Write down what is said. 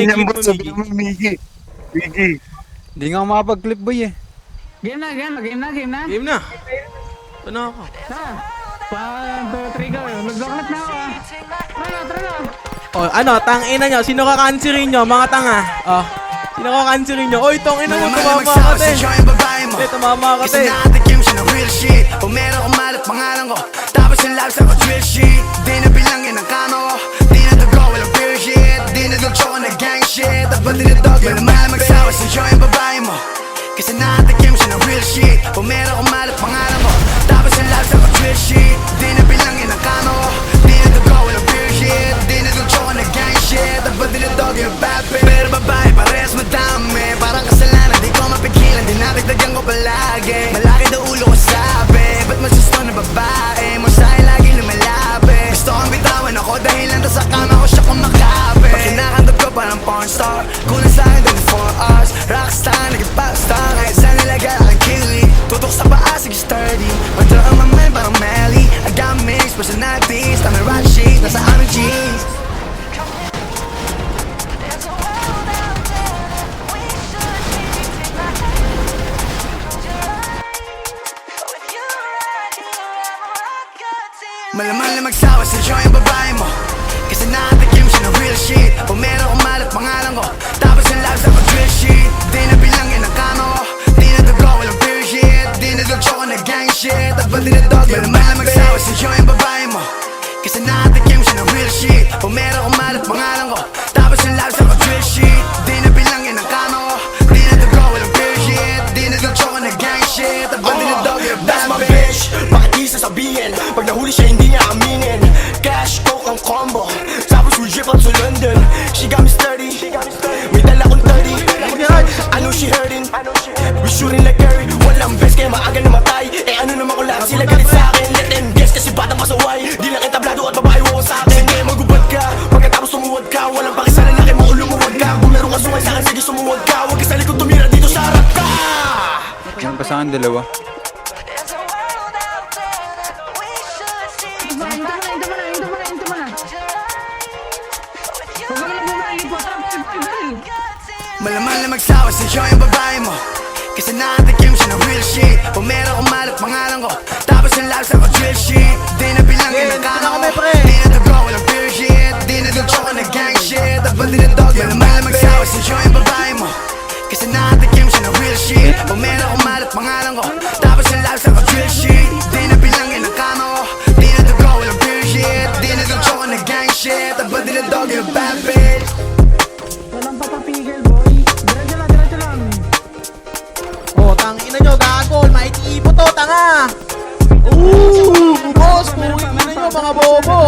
i-clip mo, Sabi Miggy. mo, Miggy. Miggy. Hindi nga makapag-clip boy eh. Game na. Game na. Ito na ako. Tara. 1, 2, 3, go. Nag-blocklet na ako ah. Tara na. Oh, ano, tangina nyo. Sino kakansirin nyo, mga tanga? Oh. Sino kakansirin nyo? Oy, tong ina mo, tumama ka te. Tumama ka te. Kasi nakatikim siya ng real shit. Pumera ko malat pangalan ko. Tapos yung lives ako drill shit. Di na bilangin ang kama ko. Di na dugo, walang beer shit. Di na dulcho ko na gang shit. At ba't dinadog, malamahal magsawa sa joy yung babae mo. Kasi nakatikim siya ng real shit. Pumera ko malat pangalan ko. Tapos yung lives ako drill shit. Di na bilangin ang kama ko. Di na dugo, walang beer shit. Di na dulcho ko na gang shit. At ba't dinadog yung bad bitch. Pero babae, parehas madami. Parang kasalanan, di ko mapigilan. Dinadagdagan ko palagi. Malaki daw ulo ko sabi. Ba't masusto na babae? Masaya lagi lumalapit. Gusto kong bitawan ako dahil lang sa kama ko siya kumakapit. Pag kinakantog ko parang porn star. Kulang sa'kin 24 hours. Rockstar, naging popstar. Kahit saan nilagay aking kiwi. Tutok sa paa, sige sturdy. Matro ang mamay parang Melly. I got mixed personalities. Tama rock shit, nasa aming jeans. Malaman na magsawa sa joy yung babae mo. Kasi nakatikim siya ng real shit. Pumera ko malat pangalan ko. Tapos yung lives ako drill shit. Di na bilangin ang kama ko. Di na dugo, walang beer shit. Di na dulcho ko na gang shit. At ba't dinadog, malaman na magsawa sa joy yung babae mo. Kasi nakatikim siya ng real shit. Pumera ko malat pangalan ko. Tapos yung lives ako drill shit. Di na bilangin ang kama ko. Di na dugo, walang beer shit. Di na dulcho ko na gang shit. At ba't dinadog, you're That's bad my bitch. bitch. Bakit di sasabihin? Pag nahuli siya hindi niya aminin. Cash, coke ang combo. Tapos we drip out to London. She got me sturdy. May dala kong 30. I know she hurting. We shooting like Curry. Walang best kaya maaga namatay. Eh ano naman ko lang sila galit sa akin. Let them guess kasi batang pasaway. Di lang entablado at babae ko sa akin. Sige magubad ka. Pagkatapos sumuwad ka. Walang pakisala na kayo mo lumuwad ka. Kung meron ka sungay sa akin sige sumuwad ka. Huwag ka sa likod tumira dito sa harap ka. Yan pa sa akin dalawa. Hinto mo na. Huwag ka na po. Tara. Malaman na magsawa sa joy yung babae mo. Kasi nakatikim siya ng real shit. Pumera ko malat pangalan ko. Tapos yung lives ako drill shit. Di na bilangin ang kama ko. Di na dugo, walang beer shit. Di na dulcho ko na gang shit. At ba't dinadog, malaman na magsawa sa joy yung babae mo. Kasi nakatikim siya ng real shit. Pumera ko malat pangalan ko. Tapos yung lives ako drill shit. Di na bilangin ang kama ko. Di na dugo, walang beer shit. Di na dulcho ko na gang shit. At ba't dinadog, you're bad bitch. Walang papapigil, boy. Diretso lang. Oh, tangina nyo, gagol. Maitiipo to, tanga. Boss, puwing na nyo, mga bobo.